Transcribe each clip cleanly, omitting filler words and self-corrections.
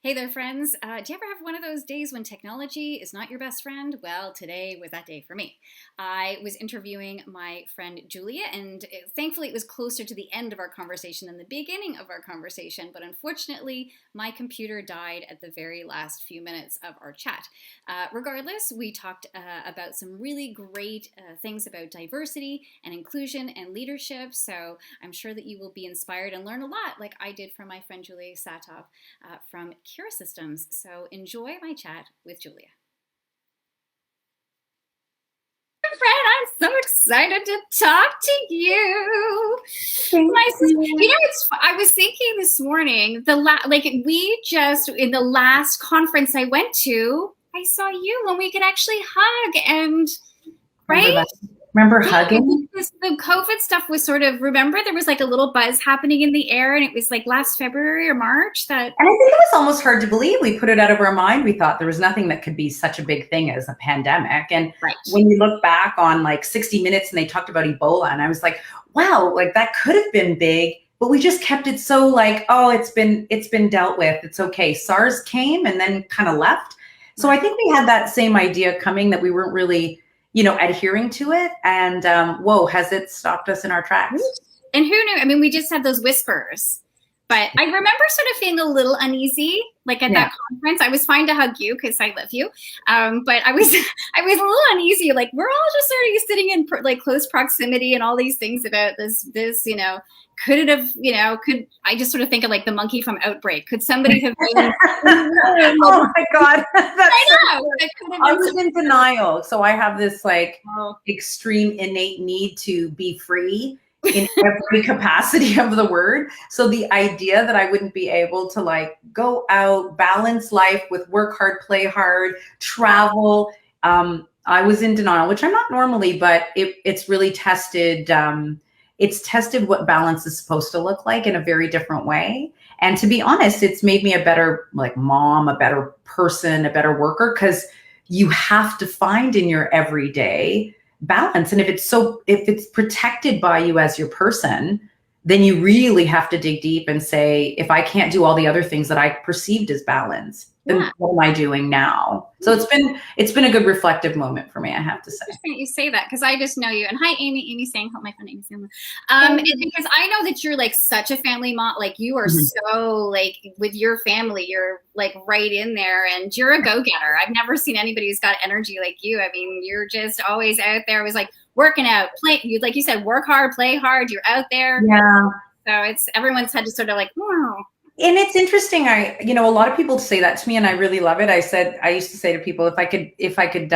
Hey there, friends. Do you ever have one of those days when technology is not your best friend? Well, today was that day for me. I was interviewing my friend Julia, and thankfully it was closer to the end of our conversation than the beginning of our conversation, but unfortunately, my computer died at the very last few minutes of our chat. Regardless, we talked about some really great things about diversity and inclusion and leadership, so I'm sure that you will be inspired and learn a lot like I did from my friend Julia Satov from Cura Systems. So enjoy my chat with Julia. Friend, I'm so excited to talk to you. I was thinking this morning, in the last conference I went to, I saw you when we could actually hug and right. Remember hugging? Because the COVID stuff was remember there was like a little buzz happening in the air, and it was like last February or March that. And I think it was almost hard to believe. We put it out of our mind. We thought there was nothing that could be such a big thing as a pandemic. And when you look back on like 60 Minutes and they talked about Ebola, and I was like, wow, like that could have been big, but we just kept it so like, oh, it's been dealt with. It's okay. SARS came and then kind of left. So I think we had that same idea coming that we weren't really adhering to it. And whoa, has it stopped us in our tracks? And who knew? I mean, we just had those whispers. But I remember sort of feeling a little uneasy, like at that conference. I was fine to hug you because I love you. But I was a little uneasy. Like we're all just sort of sitting in like close proximity and all these things about this, could it have, could I just sort of think of like the monkey from Outbreak? Could somebody have been? Oh my God. I was in denial. So I have this like extreme innate need to be free in every capacity of the word. So the idea that I wouldn't be able to like go out, balance life with work hard, play hard, travel. I was in denial, which I'm not normally, but it's really tested. It's tested what balance is supposed to look like in a very different way. And to be honest, it's made me a better like mom, a better person, a better worker, because you have to find in your everyday balance. And if it's protected by you as your person, then you really have to dig deep and say, if I can't do all the other things that I perceived as balance, then what am I doing now? So it's been a good reflective moment for me, I have to say. You say that because I just know you. And hi, Amy. Amy's saying, help my friend Amy. Because I know that you're like such a family mom. Like you are so like with your family, you're like right in there, and you're a go-getter. I've never seen anybody who's got energy like you. I mean, you're just always out there. It was like working out, play. You like you said, work hard, play hard. You're out there. Yeah. So everyone's had to sort of like, wow. And it's interesting. A lot of people say that to me, and I really love it. I used to say to people, if I could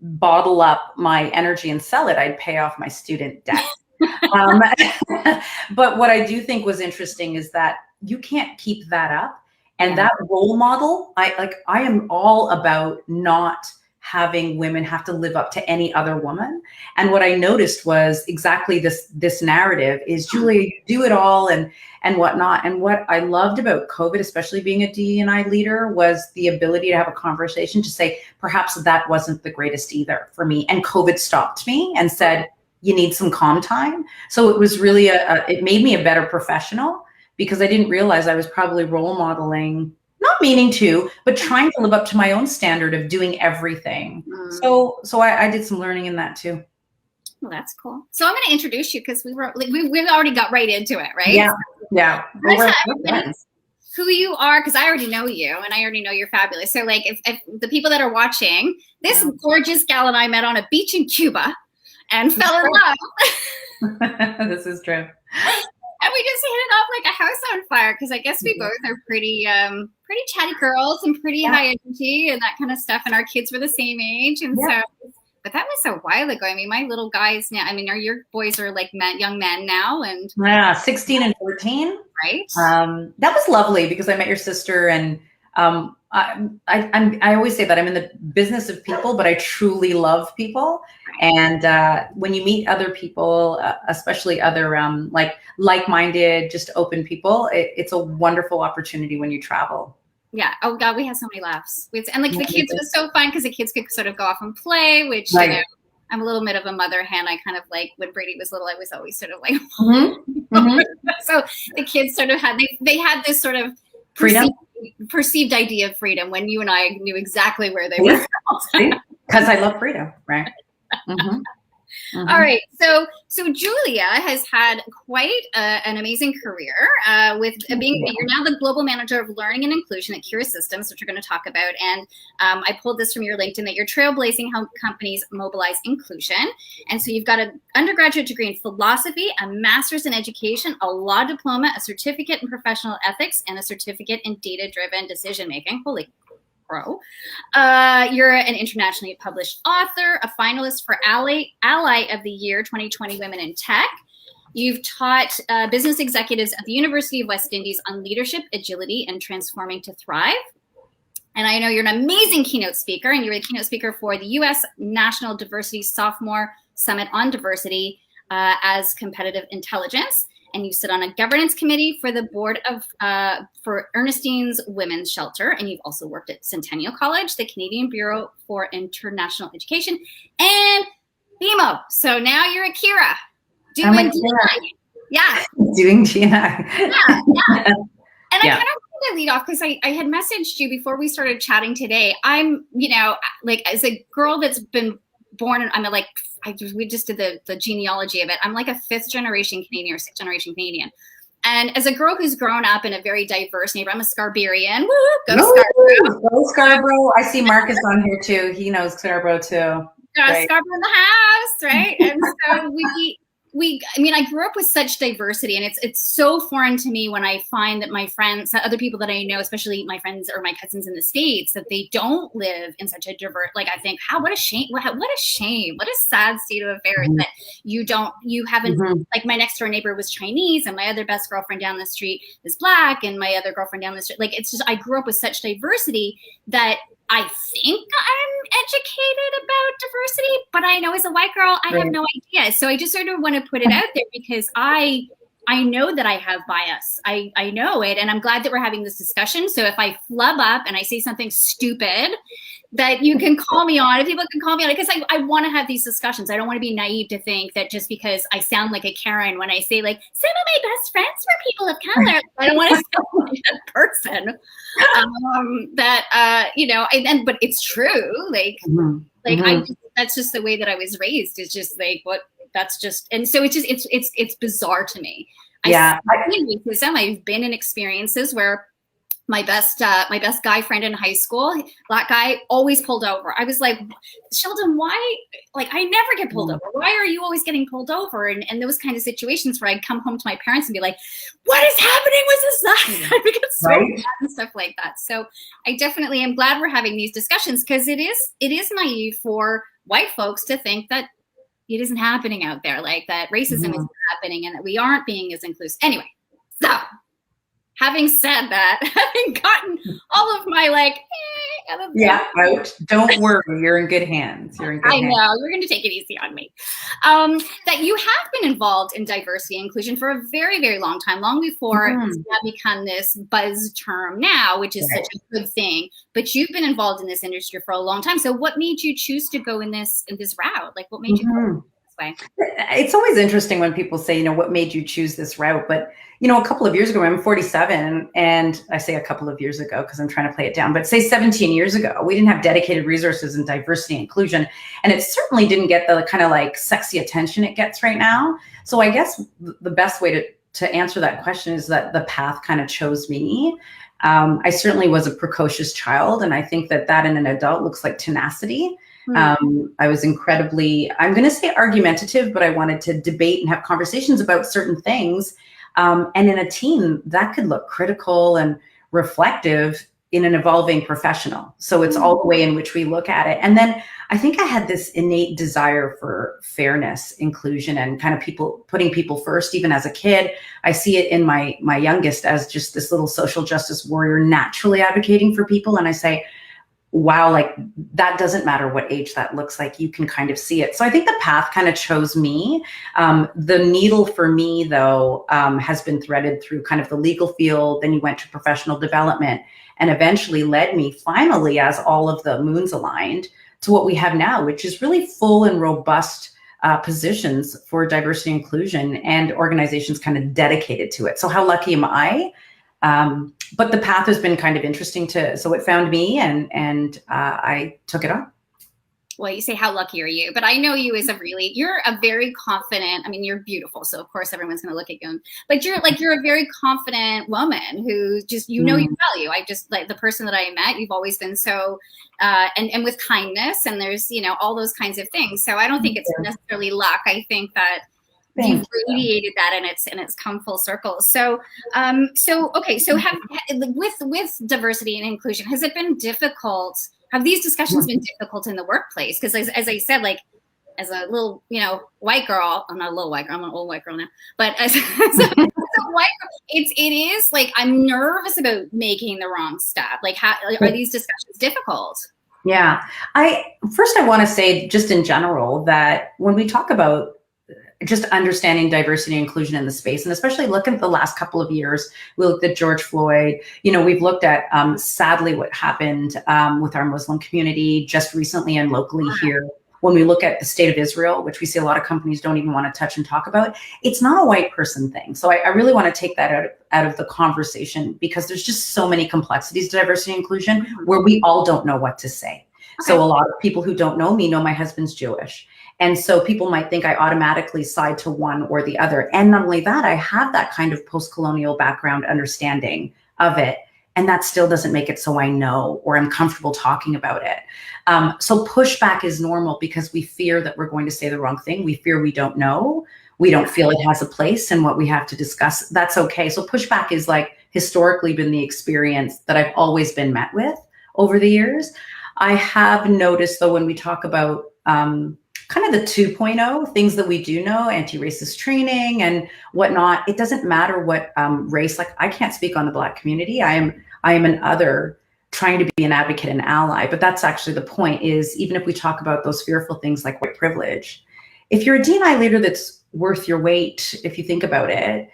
bottle up my energy and sell it, I'd pay off my student debt. But what I do think was interesting is that you can't keep that up. And that role model, I am all about not having women have to live up to any other woman. And what I noticed was exactly this narrative is, Julia, you do it all and whatnot. And what I loved about COVID, especially being a DE&I leader, was the ability to have a conversation to say, perhaps that wasn't the greatest either for me. And COVID stopped me and said, you need some calm time. So it was really it made me a better professional, because I didn't realize I was probably role modeling, not meaning to, but trying to live up to my own standard of doing everything. So I did some learning in that too. Well, that's cool. So I'm going to introduce you because we've already got right into it, right? Yeah. Who you are, because I already know you and I already know you're fabulous. So like if the people that are watching, this gorgeous gal and I met on a beach in Cuba and fell in love. This is true. And we just hit it off like a house on fire, because I guess we both are pretty chatty girls and pretty high energy and that kind of stuff. And our kids were the same age. And but that was a while ago. I mean, my little guys now, I mean, your boys are like young men now. And 16 and 14. Right. That was lovely, because I met your sister, and I always say that I'm in the business of people, but I truly love people. And when you meet other people, especially other like-minded, just open people, it's a wonderful opportunity when you travel. Yeah. Oh God, we had so many laughs. And like the kids, it was so fun because the kids could sort of go off and play, which I'm a little bit of a mother hen. I kind of like when Brady was little, I was always sort of like, so the kids sort of had, they had this sort of freedom. perceived idea of freedom when you and I knew exactly where they were. Because I love freedom, right? Mm-hmm. Mm-hmm. All right. So Julia has had quite an amazing career with being, you're now the global manager of learning and inclusion at Kira Systems, which we're going to talk about. And I pulled this from your LinkedIn that you're trailblazing how companies mobilize inclusion. And so you've got an undergraduate degree in philosophy, a master's in education, a law diploma, a certificate in professional ethics, and a certificate in data-driven decision-making. Holy pro. You're an internationally published author, a finalist for Ally of the Year 2020 Women in Tech. You've taught business executives at the University of West Indies on leadership, agility, and transforming to thrive. And I know you're an amazing keynote speaker, and you're a keynote speaker for the U.S. National Diversity Sophomore Summit on Diversity as Competitive Intelligence. And you sit on a governance committee for the board of for Ernestine's Women's Shelter, and you've also worked at Centennial College, the Canadian Bureau for International Education, and BMO. So now you're at Kira doing DNI. Yeah, doing DNI. Yeah. And I kind of wanted to lead off because I had messaged you before we started chatting today. I'm, like as a girl that's been born, and I'm like. We just did the genealogy of it. I'm like a 5th generation Canadian or 6th generation Canadian. And as a girl who's grown up in a very diverse neighborhood, I'm a Scarborough. Woo, go Scarborough. Go Scarborough. I see Marcus on here too. He knows Scarborough too. Right. Scarborough in the house, right? And so I grew up with such diversity, and it's so foreign to me when I find that my friends, other people that I know, especially my friends or my cousins in the States, that they don't live in such a diverse, like I think, what a shame, what a shame, what a sad state of affairs that you haven't, like my next door neighbor was Chinese, and my other best girlfriend down the street is Black, and my other girlfriend down the street, like it's just, I grew up with such diversity that I think I'm educated about diversity, but I know as a white girl, I have no idea. So I just sort of want to put it out there because I know that I have bias. I know it, and I'm glad that we're having this discussion. So if I flub up and I say something stupid, that you can call me on it. People can call me on it because I want to have these discussions. I don't want to be naive to think that just because I sound like a Karen when I say like some of my best friends were people of color, I don't want to sound like that person. But it's true. That's just the way that I was raised. It's just like and so it's bizarre to me. I've been in experiences where my best guy friend in high school, Black guy, always pulled over. I was like, Sheldon, why? Like, I never get pulled over. Why are you always getting pulled over? And those kind of situations where I'd come home to my parents and be like, what is happening with this? I would get so mad and stuff like that. So I definitely am glad we're having these discussions because it is naive for white folks to think that it isn't happening out there, like that racism isn't happening and that we aren't being as inclusive. Anyway, so having said that, having gotten all of my out. Don't worry, you're in good hands. You're in good hands. I know, you're going to take it easy on me. That you have been involved in diversity and inclusion for a very, very long time, long before it's now become this buzz term now, which is such a good thing. But you've been involved in this industry for a long time. So what made you choose to go in this route? Like, what made you go this way? It's always interesting when people say, what made you choose this route? But a couple of years ago, I'm 47, and I say a couple of years ago because I'm trying to play it down, but say 17 years ago, we didn't have dedicated resources in diversity and inclusion, and it certainly didn't get the kind of like sexy attention it gets right now. So I guess the best way to answer that question is that the path kind of chose me. I certainly was a precocious child, and I think that in an adult looks like tenacity. I was incredibly, I'm going to say argumentative, but I wanted to debate and have conversations about certain things. And in a team, that could look critical and reflective in an evolving professional. So it's all the way in which we look at it. And then I think I had this innate desire for fairness, inclusion, and kind of putting people first. Even as a kid, I see it in my youngest as just this little social justice warrior, naturally advocating for people. And I say, wow, like that doesn't matter what age that looks like, you can kind of see it. So I think the path kind of chose me. The needle for me though, has been threaded through kind of the legal field. Then you went to professional development and eventually led me finally, as all of the moons aligned, to what we have now, which is really full and robust positions for diversity and inclusion and organizations kind of dedicated to it. So how lucky am I? But the path has been kind of interesting so it found me, and I took it on. Well, you say, how lucky are you? But I know you as you're a very confident, I mean, you're beautiful. So of course everyone's going to look at you, but you're a very confident woman who just, your value. I just, like, the person that I met, you've always been so, and with kindness, and there's, all those kinds of things. So I don't think it's necessarily luck. I think that you've radiated that, and it's come full circle. So, okay. So with diversity and inclusion, has it been difficult? Have these discussions been difficult in the workplace? Because as I said, like, as a little, white girl, I'm not a little white girl, I'm an old white girl now, but as a white girl, it is like, I'm nervous about making the wrong step. Like, how are these discussions difficult? Yeah, I want to say, just in general, that when we talk about just understanding diversity and inclusion in the space, and especially look at the last couple of years, we looked at George Floyd, we've looked at, sadly, what happened with our Muslim community just recently and locally here. When we look at the state of Israel, which we see a lot of companies don't even want to touch and talk about, it's not a white person thing. So I really want to take that out of the conversation, because there's just so many complexities to diversity and inclusion where we all don't know what to say. Okay. So a lot of people who don't know me know my husband's Jewish. And so people might think I automatically side to one or the other. And not only that, I have that kind of post-colonial background understanding of it. And that still doesn't make it so I know, or I'm comfortable talking about it. So pushback is normal, because we fear that we're going to say the wrong thing. We fear we don't know. We don't feel it has a place in what we have to discuss. That's okay. So pushback is, like, historically been the experience that I've always been met with over the years. I have noticed, though, when we talk about kind of the 2.0 things that we do know, anti-racist training and whatnot, it doesn't matter what race. Like, I can't speak on the Black community. I am an other, trying to be an advocate and ally. But that's actually the point, is even if we talk about those fearful things like white privilege, if you're a D&I leader that's worth your weight, if you think about it,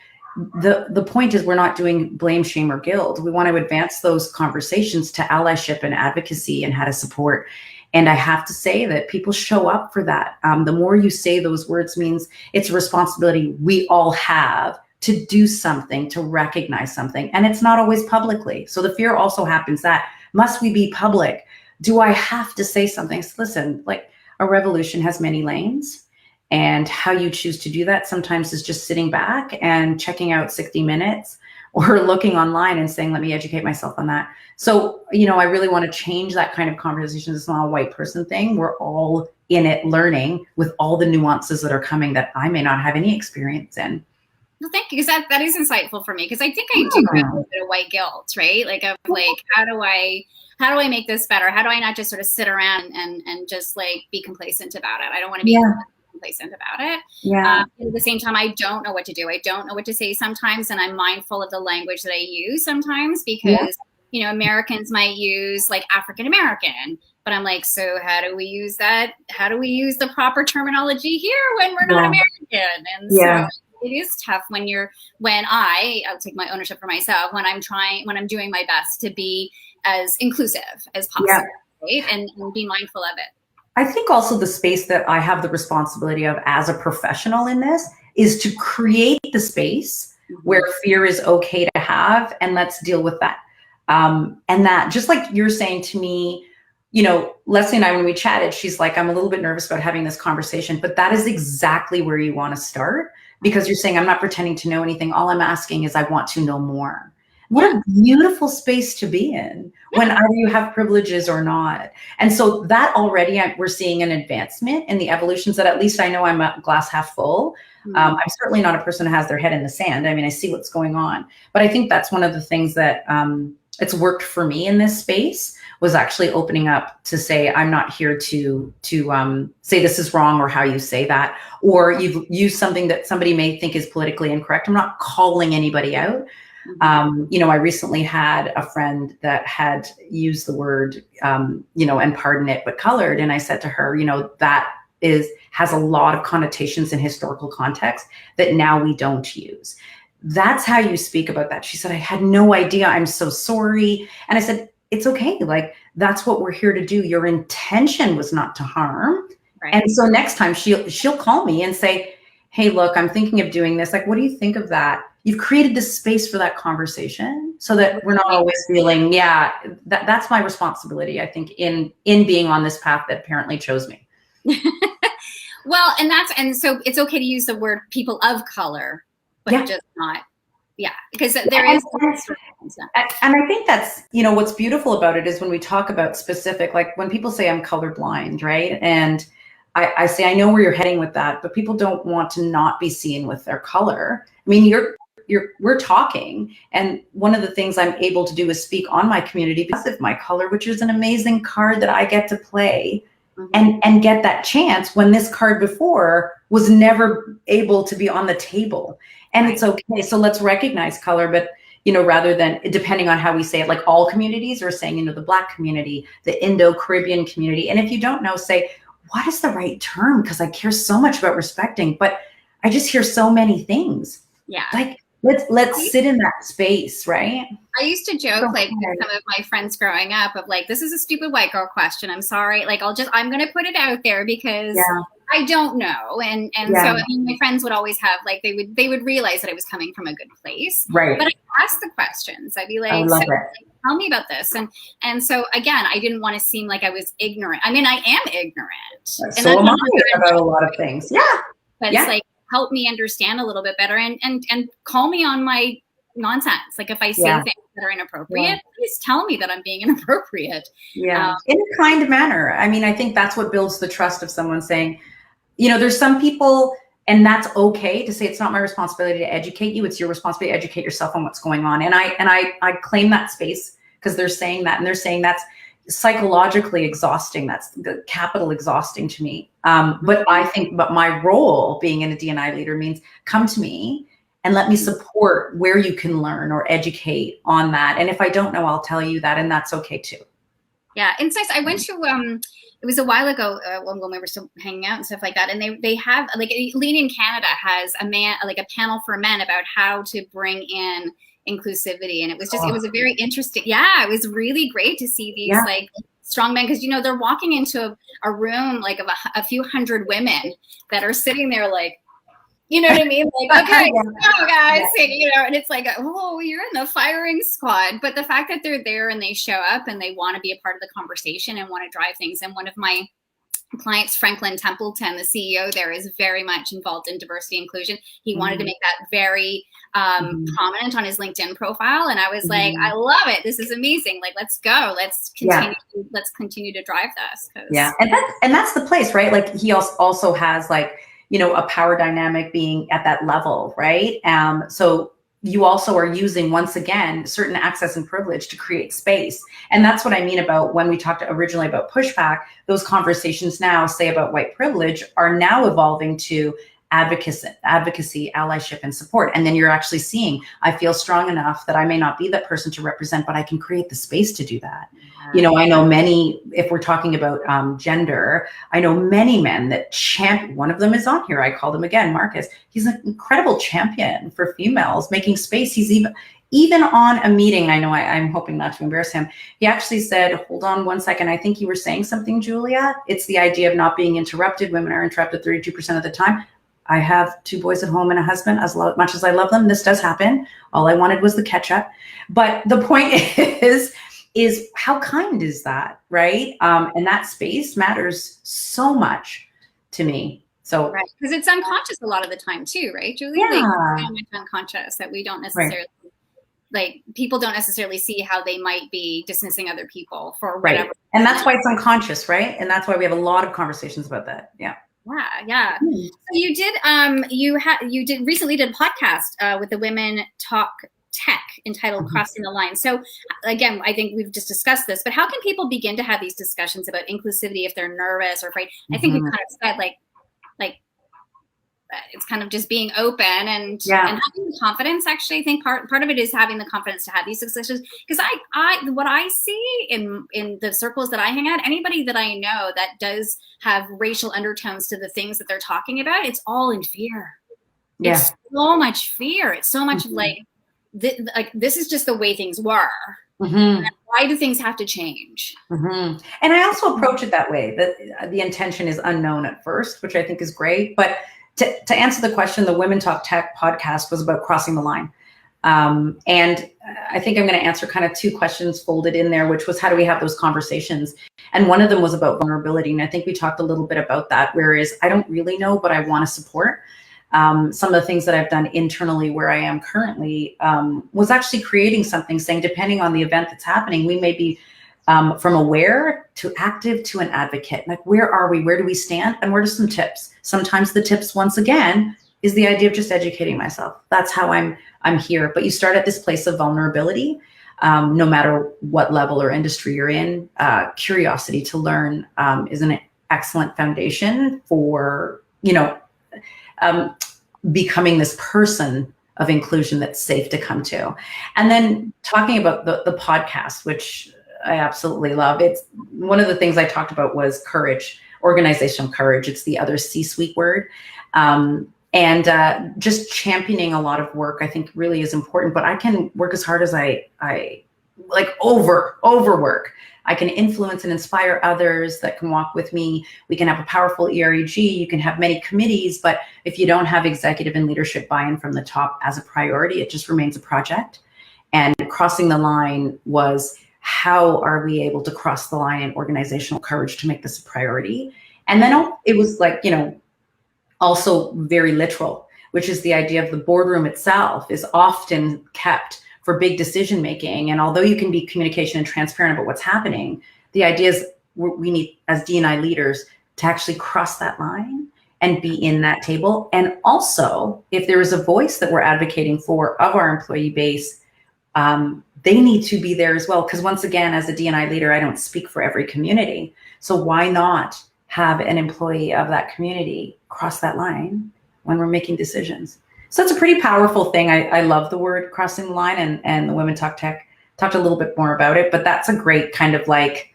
the point is, we're not doing blame, shame, or guilt. We want to advance those conversations to allyship and advocacy and how to support. And I have to say that people show up for that. The more you say those words means it's a responsibility we all have to do something, to recognize something. And it's not always publicly. So the fear also happens that, must we be public? Do I have to say something? So listen, like, a revolution has many lanes. And how you choose to do that sometimes is just sitting back and checking out 60 Minutes, or looking online and saying, let me educate myself on that. So, I really want to change that kind of conversation. It's not a white person thing. We're all in it, learning with all the nuances that are coming that I may not have any experience in. Well, thank you, because that is insightful for me, because I think I do have a bit of white guilt, right? Like, of like, how do I make this better? How do I not just sort of sit around and just, like, be complacent about it? I don't want to be complacent about it. Yeah. At the same time, I don't know what to do. I don't know what to say sometimes, and I'm mindful of the language that I use sometimes, because Americans might use, like, African American, but I'm like, so how do we use that? How do we use the proper terminology here when we're not American? And so it is tough I'll take my ownership for myself, when I'm doing my best to be as inclusive as possible, right? And be mindful of it. I think also the space that I have the responsibility of as a professional in this is to create the space where fear is okay to have, and let's deal with that. And that, just like you're saying to me, Leslie and I, when we chatted, she's like, I'm a little bit nervous about having this conversation, but that is exactly where you want to start, because you're saying, I'm not pretending to know anything. All I'm asking is, I want to know more. What a beautiful space to be in, when either you have privileges or not. And so that already, we're seeing an advancement in the evolutions that, at least I know I'm a glass half full. I'm certainly not a person who has their head in the sand. I mean, I see what's going on. But I think that's one of the things that it's worked for me in this space, was actually opening up to say, I'm not here to say this is wrong, or how you say that, or you've used something that somebody may think is politically incorrect. I'm not calling anybody out. I recently had a friend that had used the word, and pardon it, but colored. And I said to her, that has a lot of connotations in historical context that now we don't use. That's how you speak about that. She said, I had no idea. I'm so sorry. And I said, it's okay. Like, that's what we're here to do. Your intention was not to harm. Right. And so next time she'll call me and say, hey, look, I'm thinking of doing this. Like, what do you think of that? you've created this space for that conversation so that we're not always feeling, that's my responsibility, I think, in being on this path that apparently chose me. Well, and so it's okay to use the word people of color, but just not, because there is. And I think that's, what's beautiful about it is when we talk about specific, like when people say I'm colorblind, right? And I say, I know where you're heading with that, but people don't want to not be seen with their color. I mean, we're talking, and one of the things I'm able to do is speak on my community because of my color, which is an amazing card that I get to play. And get that chance when this card before was never able to be on the table. And it's okay. So let's recognize color, but rather than, depending on how we say it, like all communities, or saying, the Black community, the Indo-Caribbean community. And if you don't know, say, what is the right term? Because I care so much about respecting, but I just hear so many things. Yeah. Like, let's sit in that space, right? I used to joke, like, with some of my friends growing up, of like, this is a stupid white girl question. I'm sorry. Like, I'm going to put it out there because I don't know. And so I mean, my friends would always have, like, they would realize that I was coming from a good place. Right. But I'd ask the questions. I'd be like, tell me about this. And so, again, I didn't want to seem like I was ignorant. I mean, I am ignorant. So am I about a lot of things. Yeah. But it's like, help me understand a little bit better and call me on my nonsense. Like, if I say things that are inappropriate, please tell me that I'm being inappropriate. In a kind manner. I mean, I think that's what builds the trust of someone saying, there's some people, and that's okay to say, it's not my responsibility to educate you. It's your responsibility to educate yourself on what's going on. And I claim that space because they're saying that, and they're saying that's psychologically exhausting. That's the capital exhausting to me. But I think, my role being in a D&I leader means come to me and let me support where you can learn or educate on that. And if I don't know, I'll tell you that, and that's okay too. Yeah, it's nice. I went to it was a while ago when we were still hanging out and stuff like that, and they have, like, Lean in Canada has a panel for men about how to bring in inclusivity, and it was it was a very interesting. Yeah, it was really great to see these like strong men, because they're walking into a room like of a few hundred women that are sitting there like, you know what I mean? Like, okay, go guys, and it's like, oh, you're in the firing squad. But the fact that they're there and they show up and they want to be a part of the conversation and want to drive things. And one of my clients, Franklin Templeton, the CEO there, is very much involved in diversity inclusion. He wanted to make that very prominent on his LinkedIn profile. And I was like, I love it. This is amazing. Like, let's go. Let's continue to drive this. Yeah. And that's the place, right? Like, he also has, like, a power dynamic being at that level, right? So you also are using, once again, certain access and privilege to create space. And that's what I mean about when we talked originally about pushback. Those conversations now, say, about white privilege, are now evolving to advocacy, allyship, and support. And then you're actually seeing, I feel strong enough that I may not be that person to represent, but I can create the space to do that. I know many, if we're talking about gender, I know many men that champion. One of them is on here. I called him again, Marcus. He's an incredible champion for females, making space. He's even on a meeting. I know I'm hoping not to embarrass him. He actually said, hold on one second. I think you were saying something, Julia. It's the idea of not being interrupted. Women are interrupted 32% of the time. I have 2 boys at home and a husband. As much as I love them, this does happen. All I wanted was the ketchup. But the point is how kind is that, right? And that space matters so much to me. So, right, because it's unconscious a lot of the time too, right, Julia? Yeah. Like, so much unconscious that we don't necessarily, like, people don't necessarily see how they might be dismissing other people for whatever. Right. And that's why it's unconscious, right? And that's why we have a lot of conversations about that. Yeah. Yeah. So you did recently did a podcast with the Women Talk Tech entitled Crossing the Line. So again, I think we've just discussed this, but how can people begin to have these discussions about inclusivity if they're nervous or afraid? I think we've kind of said like it's kind of just being open and having confidence. Actually, I think part of it is having the confidence to have these discussions, because what I see in the circles that I hang out, anybody that I know that does have racial undertones to the things that they're talking about, it's all in fear. Yeah. It's so much fear. It's so much like this is just the way things were. Why do things have to change? And I also approach it that way, that the intention is unknown at first, which I think is great, but to answer the question, the Women Talk Tech podcast was about crossing the line. And I think I'm going to answer kind of two questions folded in there, which was how do we have those conversations? And one of them was about vulnerability. And I think we talked a little bit about that, whereas I don't really know, but I want to support. Some of the things that I've done internally where I am currently was actually creating something saying, depending on the event that's happening, we may be from aware to active to an advocate. Like, where are we? Where do we stand? And what are some tips? Sometimes the tips, once again, is the idea of just educating myself. That's how I'm here. But you start at this place of vulnerability, no matter what level or industry you're in. Curiosity to learn is an excellent foundation for, becoming this person of inclusion that's safe to come to. And then talking about the podcast, which I absolutely love. It's one of the things I talked about was courage, organizational courage. It's the other C-suite word. And just championing a lot of work, I think really is important, but I can work as hard as I like overwork. I can influence and inspire others that can walk with me. We can have a powerful EREG. You can have many committees, but if you don't have executive and leadership buy-in from the top as a priority, it just remains a project. And crossing the line was, how are we able to cross the line in organizational courage to make this a priority? And then it was like, also very literal, which is the idea of the boardroom itself is often kept for big decision making. And although you can be communication and transparent about what's happening, the idea is we need, as D&I leaders, to actually cross that line and be in that table. And also, if there is a voice that we're advocating for of our employee base, they need to be there as well. Because once again, as a D&I leader, I don't speak for every community. So why not have an employee of that community cross that line when we're making decisions? So it's a pretty powerful thing. I love the word crossing the line, and the Women Talk Tech talked a little bit more about it, but that's a great kind of like,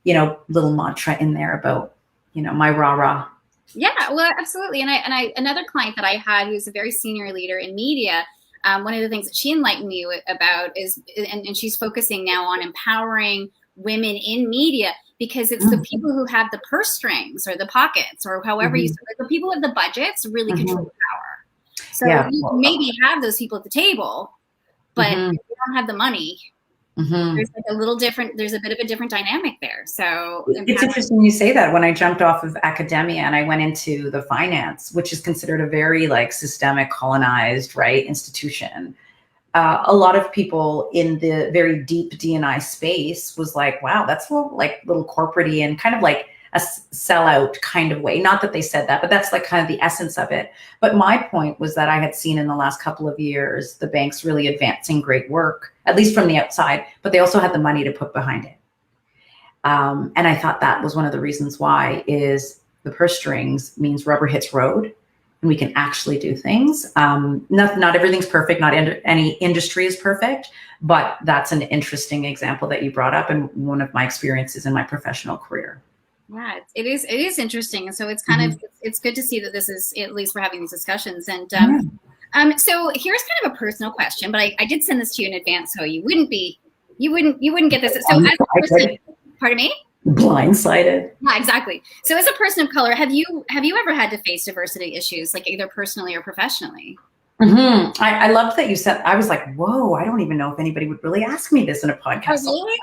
little mantra in there about, my rah-rah. Yeah, well, absolutely. And I another client that I had who's a very senior leader in media, one of the things that she enlightened me about is, and she's focusing now on empowering women in media, because it's the people who have the purse strings or the pockets or however you say it, the people with the budgets really control the power. So you maybe have those people at the table, but if you don't have the money, there's like a little different, there's a bit of a different dynamic there. So it's interesting you say that. When I jumped off of academia and I went into the finance, which is considered a very like systemic, colonized, right, institution, a lot of people in the very deep D&I space was like, wow, that's a little corporate-y and kind of like a sellout kind of way. Not that they said that, but that's like kind of the essence of it. But my point was that I had seen in the last couple of years, the banks really advancing great work, at least from the outside, but they also had the money to put behind it. And I thought that was one of the reasons why is the purse strings means rubber hits road. And we can actually do things. Not everything's perfect. Not any industry is perfect, but that's an interesting example that you brought up, and one of my experiences in my professional career. Yeah, it is interesting, and so it's kind of it's good to see that this is, at least we're having these discussions. And so here's kind of a personal question, but I did send this to you in advance, so you wouldn't get this. So as a person, pardon me. Blindsided. Yeah, exactly. So as a person of color, have you ever had to face diversity issues, like either personally or professionally? I loved that you said, I was like, whoa, I don't even know if anybody would really ask me this in a podcast. Oh, really?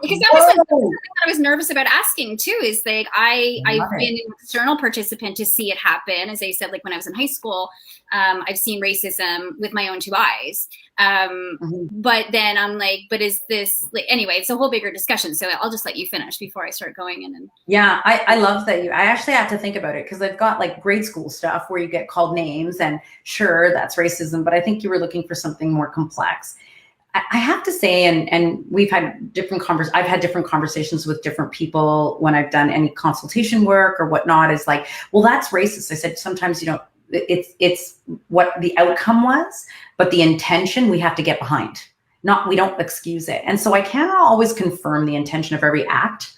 Because that was something I was nervous about asking too, is like I've been an external participant to see it happen. As I said, like when I was in high school, I've seen racism with my own two eyes. But then I'm like, but is this, like, anyway, it's a whole bigger discussion. So I'll just let you finish before I start going in. Yeah, I love that I actually had to think about it, because I've got like grade school stuff where you get called names, and sure, that's racism, but I think you were looking for something more complex. I have to say, and we've had I've had different conversations with different people when I've done any consultation work or whatnot, is like, well, that's racist. I said, sometimes, it's what the outcome was, but the intention we have to get behind. We don't excuse it. And so I cannot always confirm the intention of every act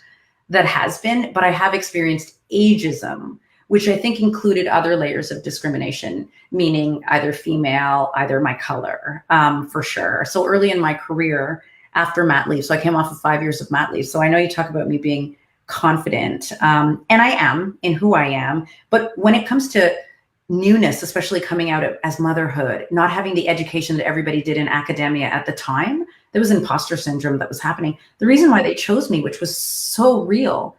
that has been, but I have experienced ageism, which I think included other layers of discrimination, meaning either female, either my color, for sure. So early in my career, after mat leave, so I came off of 5 years of mat leave. So I know you talk about me being confident, and I am in who I am. But when it comes to newness, especially coming out as motherhood, not having the education that everybody did in academia at the time, there was imposter syndrome that was happening. The reason why they chose me, which was so real,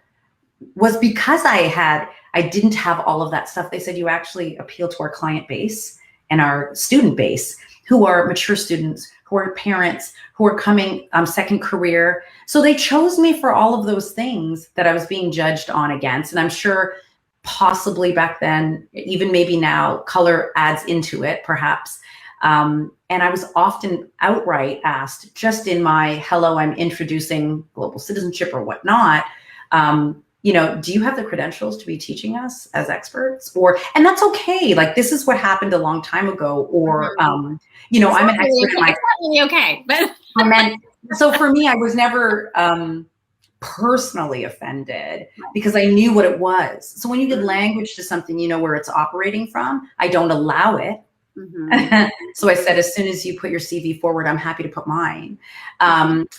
was because I didn't have all of that stuff. They said, you actually appeal to our client base and our student base, who are mature students, who are parents, who are coming second career. So they chose me for all of those things that I was being judged on against. And I'm sure possibly back then, even maybe now, color adds into it, perhaps. And I was often outright asked, just in my, hello, I'm introducing global citizenship or whatnot, you know, do you have the credentials to be teaching us as experts? And that's okay. Like, this is what happened a long time ago. Or, you know, I'm an expert. It's not really okay. But so for me, I was never personally offended because I knew what it was. So when you give language to something, you know where it's operating from. I don't allow it. So I said, as soon as you put your CV forward, I'm happy to put mine.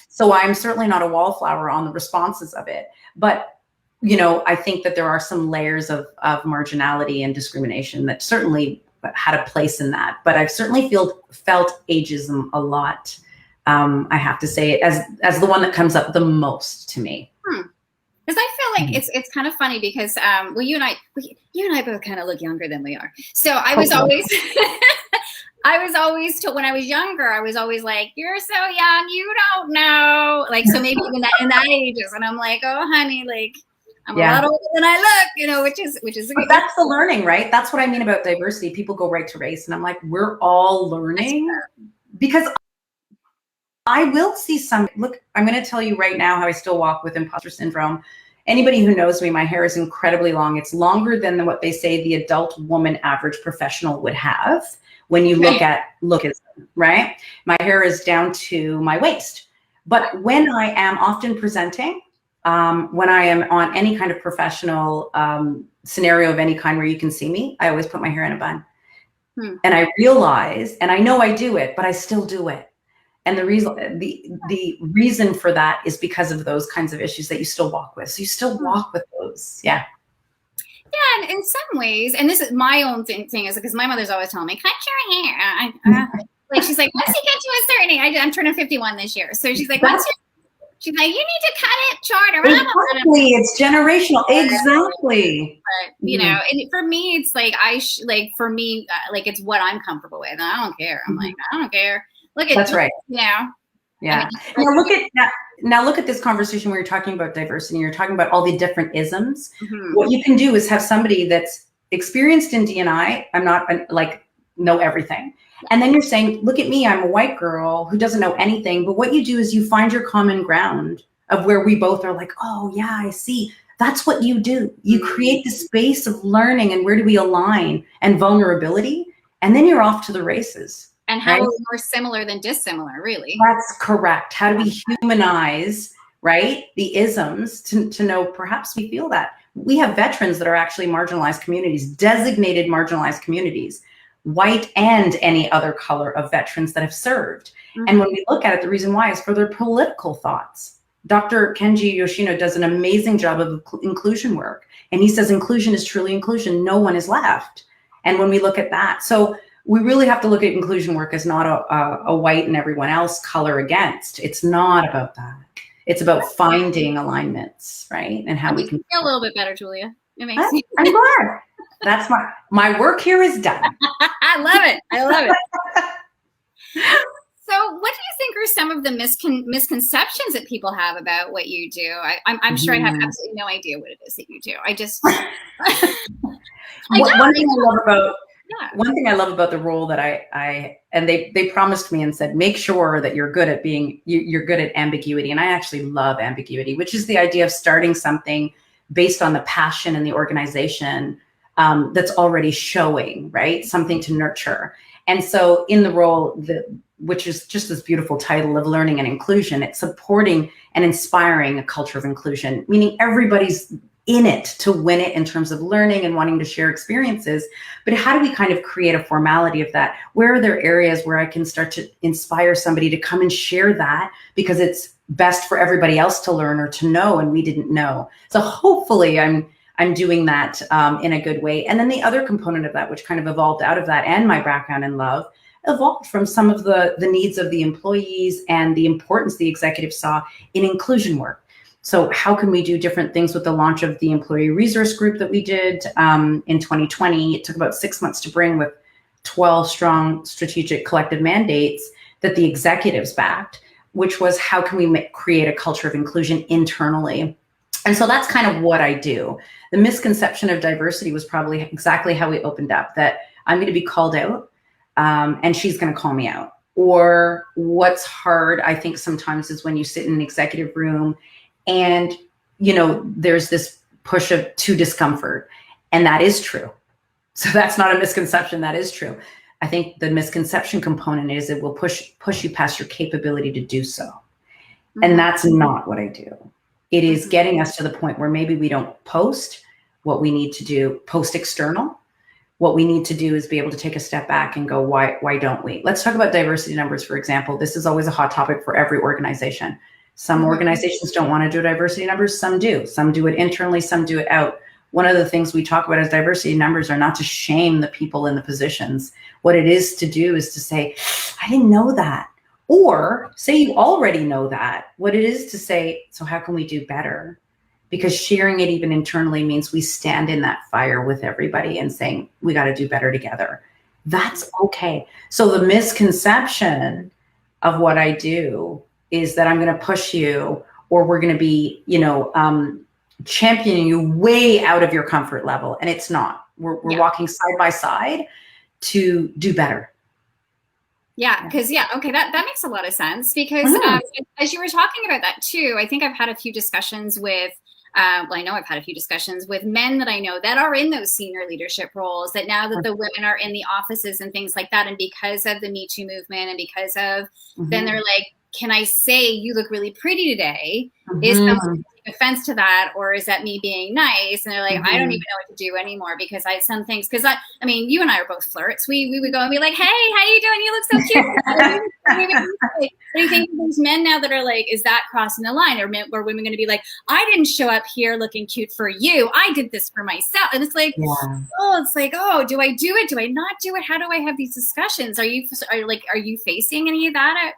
So I'm certainly not a wallflower on the responses of it. But, you know, I think that there are some layers of marginality and discrimination that certainly had a place in that. But I've certainly felt ageism a lot. I have to say, as the one that comes up the most to me. Because I feel like it's kind of funny because well, you and I both kind of look younger than we are. So I was always told when I was younger, I was always like, "You're so young, you don't know." Like, so maybe even in that ages, and I'm like, "Oh, honey, like I'm a lot older than I look," you know, which is. But that's the learning, right? That's what I mean about diversity. People go right to race, and I'm like, we're all learning because. I will see look, I'm going to tell you right now how I still walk with imposter syndrome. Anybody who knows me, my hair is incredibly long. It's longer than what they say the adult woman average professional would have when you look at right? My hair is down to my waist. But when I am often presenting, when I am on any kind of professional scenario of any kind where you can see me, I always put my hair in a bun. And I realize, and I know I do it, but I still do it. And the reason for that is because of those kinds of issues that you still walk with. So you still walk with those. Yeah. Yeah, and in some ways, and this is my own thing is because my mother's always telling me, cut your hair. Like, she's like, once you get to a certain age, I'm turning 51 this year. So she's like, she's like, you need to cut it shorter. Exactly. It's generational. Exactly. But, you know, and for me, it's like, for me, like, it's what I'm comfortable with. And I don't care. I'm like, I don't care. Look at that's right. Yeah. Yeah. I mean, now look at this conversation where you're talking about diversity. You're talking about all the different isms. What you can do is have somebody that's experienced in D&I. I'm not like know everything. And then you're saying, look at me, I'm a white girl who doesn't know anything. But what you do is you find your common ground of where we both are like, oh yeah, I see. That's what you do. You create the space of learning and where do we align and vulnerability. And then you're off to the races. And how are we more similar than dissimilar, really? That's correct. How do we humanize, right, the isms to know perhaps we feel that. We have veterans that are actually marginalized communities, designated marginalized communities, white and any other color of veterans that have served. And when we look at it, the reason why is for their political thoughts. Dr. Kenji Yoshino does an amazing job of inclusion work. And he says inclusion is truly inclusion. No one is left. And when we look at that, so we really have to look at inclusion work as not a white and everyone else color against. It's not about that. It's about finding alignments, right? And how we can feel a little bit better, Julia. It makes me. I'm glad. That's my work here is done. I love it. I love it. So what do you think are some of the misconceptions that people have about what you do? I'm sure I have absolutely no idea what it is that you do. I just One thing I love about the role that and they promised me and said, make sure that you're good at you're good at ambiguity. And I actually love ambiguity, which is the idea of starting something based on the passion and the organization that's already showing, right? Something to nurture. And so in the role, which is just this beautiful title of learning and inclusion, it's supporting and inspiring a culture of inclusion, meaning everybody's in it to win it in terms of learning and wanting to share experiences. But how do we kind of create a formality of that? Where are there areas where I can start to inspire somebody to come and share that because it's best for everybody else to learn or to know and we didn't know? So hopefully I'm I'm doing that in a good way. And then the other component of that, which kind of evolved out of that and my background in love, evolved from some of the needs of the employees and the importance the executive saw in inclusion work. So how can we do different things with the launch of the employee resource group that we did in 2020? It took about 6 months to bring, with 12 strong strategic collective mandates that the executives backed, which was how can we create a culture of inclusion internally? And so that's kind of what I do. The misconception of diversity was probably exactly how we opened up, that I'm going to be called out and she's going to call me out. Or what's hard, I think sometimes, is when you sit in an executive room and, you know, there's this push to discomfort. And that is true. So that's not a misconception. That is true. I think the misconception component is it will push you past your capability to do so. Mm-hmm. And that's not what I do. It is getting us to the point where maybe we don't post what we need to do, post external. What we need to do is be able to take a step back and go, why don't we? Let's talk about diversity numbers, for example. This is always a hot topic for every organization. Some organizations don't want to do diversity numbers. Some do. Some do it internally, some do it out. One of the things we talk about as diversity numbers are not to shame the people in the positions. What it is to do is to say, I didn't know that. Or say you already know that. What it is to say, so how can we do better? Because sharing it even internally means we stand in that fire with everybody and saying, we got to do better together. That's okay. So the misconception of what I do is that I'm going to push you, or we're going to be, championing you way out of your comfort level. And it's not. We're walking side by side to do better. Yeah, because okay, that makes a lot of sense, because as you were talking about that too, I think I've had a few discussions with, I know I've had a few discussions with men that I know that are in those senior leadership roles, that now that the women are in the offices and things like that, and because of the Me Too movement and because of, then they're like, can I say you look really pretty today? Is someone taking offense to that, or is that me being nice? And they're like, I don't even know what to do anymore, because some things, because I mean, you and I are both flirts. We would go and be like, hey, how you doing? You look so cute. But you think there's men now that are like, is that crossing the line? Or were women going to be like, I didn't show up here looking cute for you. I did this for myself. And it's like, do I do it? Do I not do it? How do I have these discussions? Are you facing any of that,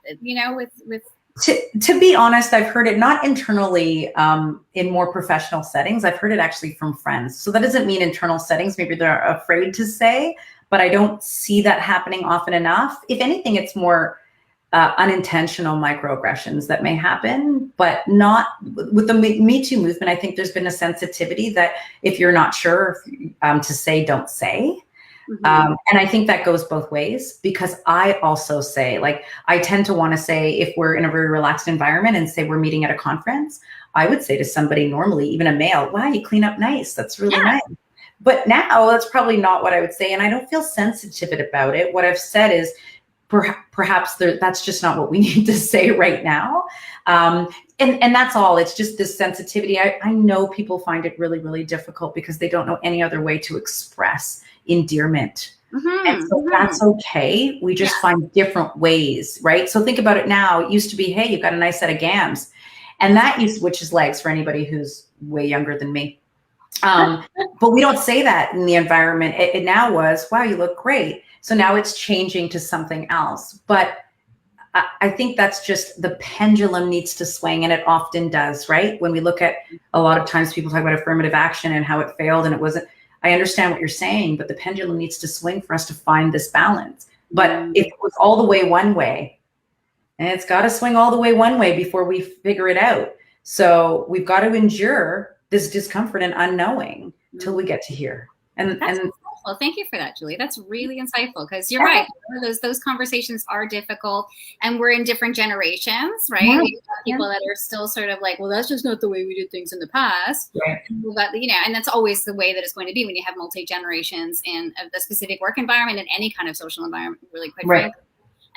with To be honest, I've heard it not internally in more professional settings. I've heard it actually from friends. So that doesn't mean internal settings. Maybe they're afraid to say, but I don't see that happening often enough. If anything, it's more unintentional microaggressions that may happen, but not with the Me Too movement. I think there's been a sensitivity that if you're not sure to say, don't say. And I think that goes both ways, because I also say, like, I tend to want to say, if we're in a very relaxed environment and say we're meeting at a conference, I would say to somebody normally, even a male, wow, you clean up nice. That's really nice. But now that's probably not what I would say. And I don't feel sensitive about it. What I've said is perhaps that's just not what we need to say right now. And that's all. It's just this sensitivity. I know people find it really, really difficult because they don't know any other way to express endearment. And so that's okay. We just find different ways, right? So think about it now. It used to be, hey, you've got a nice set of gams. And that used, which is legs for anybody who's way younger than me. But we don't say that in the environment. It now was, wow, you look great. So now it's changing to something else. But I think that's just the pendulum needs to swing, and it often does, right? When we look at, a lot of times people talk about affirmative action and how it failed and it wasn't. I understand what you're saying, but the pendulum needs to swing for us to find this balance. But if it was all the way one way, and it's got to swing all the way one way before we figure it out. So we've got to endure this discomfort and unknowing till we get to here. And well, thank you for that, Julia. That's really insightful, because you're right. Those conversations are difficult, and we're in different generations, right? We have people that are still sort of like, well, that's just not the way we did things in the past. But, and that's always the way that it's going to be when you have multi-generations in a specific work environment, in any kind of social environment, really, quite frankly.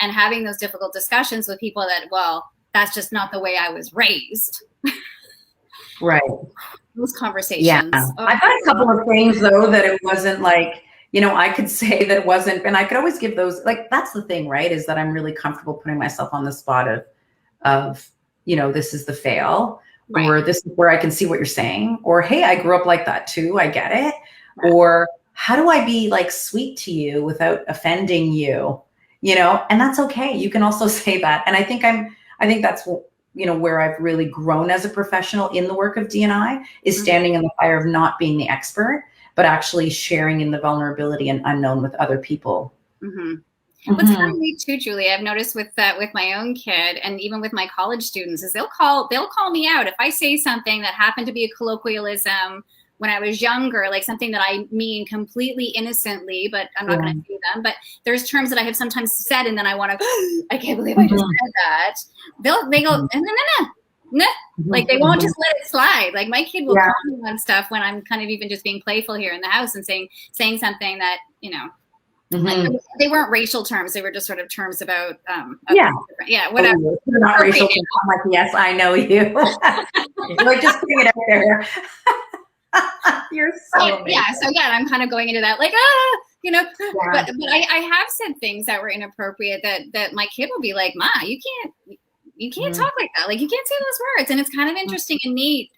And having those difficult discussions with people that, well, that's just not the way I was raised. Those conversations. I've had a couple of things, though, that it wasn't like, I could say that it wasn't, and I could always give those, like, that's the thing, right? Is that I'm really comfortable putting myself on the spot of, this is the fail, Right. or this is where I can see what you're saying, or, hey, I grew up like that too, I get it. Right. Or how do I be like sweet to you without offending you? You know, and that's okay. You can also say that. And I think that's, you know, where I've really grown as a professional in the work of D&I is standing in the fire of not being the expert, but actually sharing in the vulnerability and unknown with other people. What's kind of neat too, Julie, I've noticed with my own kid and even with my college students is they'll call me out if I say something that happened to be a colloquialism when I was younger, like something that I mean completely innocently, but I'm not going to say them. But there's terms that I have sometimes said, and then I want to, I can't believe I just said that. They go, no. Like they won't just let it slide. Like my kid will call me on stuff when I'm kind of even just being playful here in the house and saying something that, you know, they weren't racial terms. They were just sort of terms about, whatever. Oh, they're not racial terms. I'm like, yes, I know you. Like just putting it out there. You're so amazing. Yeah. So again, I'm kind of going into that like, you know, but I have said things that were inappropriate that my kid will be like, Ma, you can't talk like that. Like you can't say those words. And it's kind of interesting and neat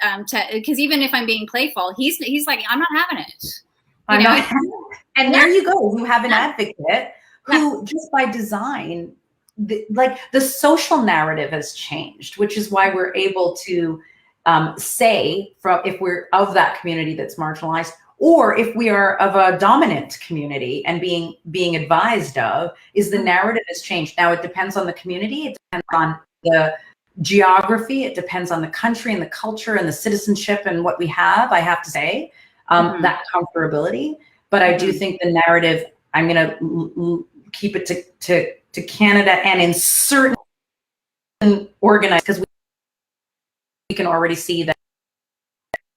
because even if I'm being playful, he's like, I'm not having it. I'm not. And there you go. You have an advocate who just by design, the social narrative has changed, which is why we're able to say if we're of that community that's marginalized, or if we are of a dominant community and being advised of, is the narrative has changed. Now it depends on the community. It depends on the geography. It depends on the country and the culture and the citizenship and what we have, I have to say, that comfortability. But I do think the narrative, I'm going to keep it to Canada and in certain organized, because we can already see that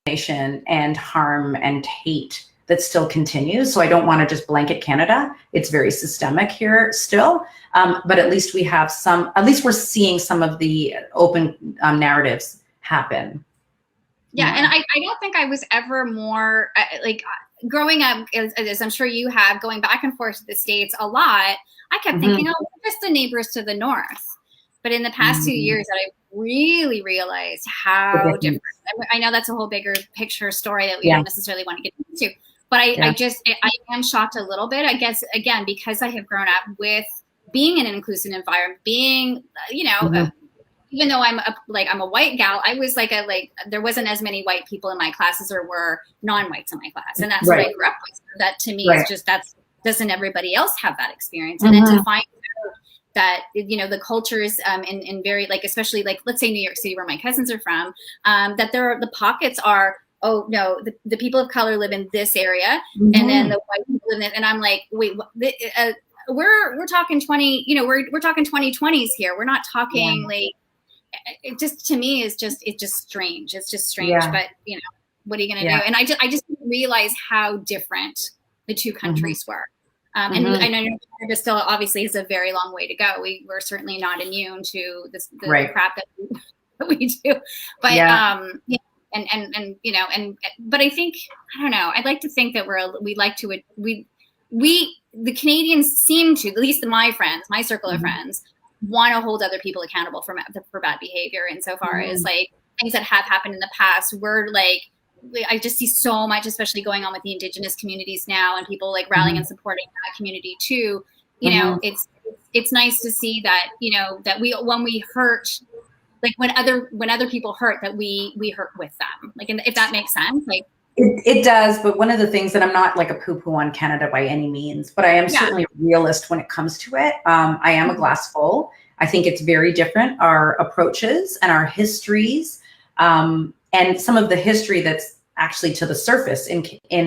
nation and harm and hate that still continues. So I don't want to just blanket Canada. It's very systemic here still. But at least at least we're seeing some of the open narratives happen. Yeah. And I don't think I was ever more like growing up, as I'm sure you have, going back and forth to the States a lot, I kept thinking, oh, we're just the neighbors to the north. But in the past 2 years, I really realized how different. I know that's a whole bigger picture story that we don't necessarily want to get into. But I am shocked a little bit, I guess, again, because I have grown up with being in an inclusive environment, being, you know, even though I'm a white gal, I was there wasn't as many white people in my class as there were non-whites in my class. And that's what I grew up with. So that to me is just, doesn't everybody else have that experience? And then to find out that, you know, the cultures in very, like, especially like, let's say New York City, where my cousins are from, that the pockets are, oh no, the people of color live in this area, and then the white people live in it. And I'm like, wait, we're talking 20, you know, we're talking 2020s here. We're not talking like, it just, to me, is just, it's just strange. It's just strange, but you know, what are you going to do? And I just didn't realize how different the two countries were. And I know Canada still obviously is a very long way to go. We're certainly not immune to the crap that we do, but and you know, but I think, I don't know, I'd like to think that the Canadians seem to, at least my friends, my circle of friends, want to hold other people accountable for bad behavior. Insofar as like things that have happened in the past, we're like, I just see so much, especially going on with the Indigenous communities now, and people like rallying and supporting that community too. You know, it's nice to see that, you know, that when we hurt, like when other people hurt, that we hurt with them. Like, if that makes sense, like. It does, but one of the things, that I'm not like a poo-poo on Canada by any means, but I am certainly a realist when it comes to it. I am a glass full. I think it's very different, our approaches and our histories, and some of the history that's actually to the surface in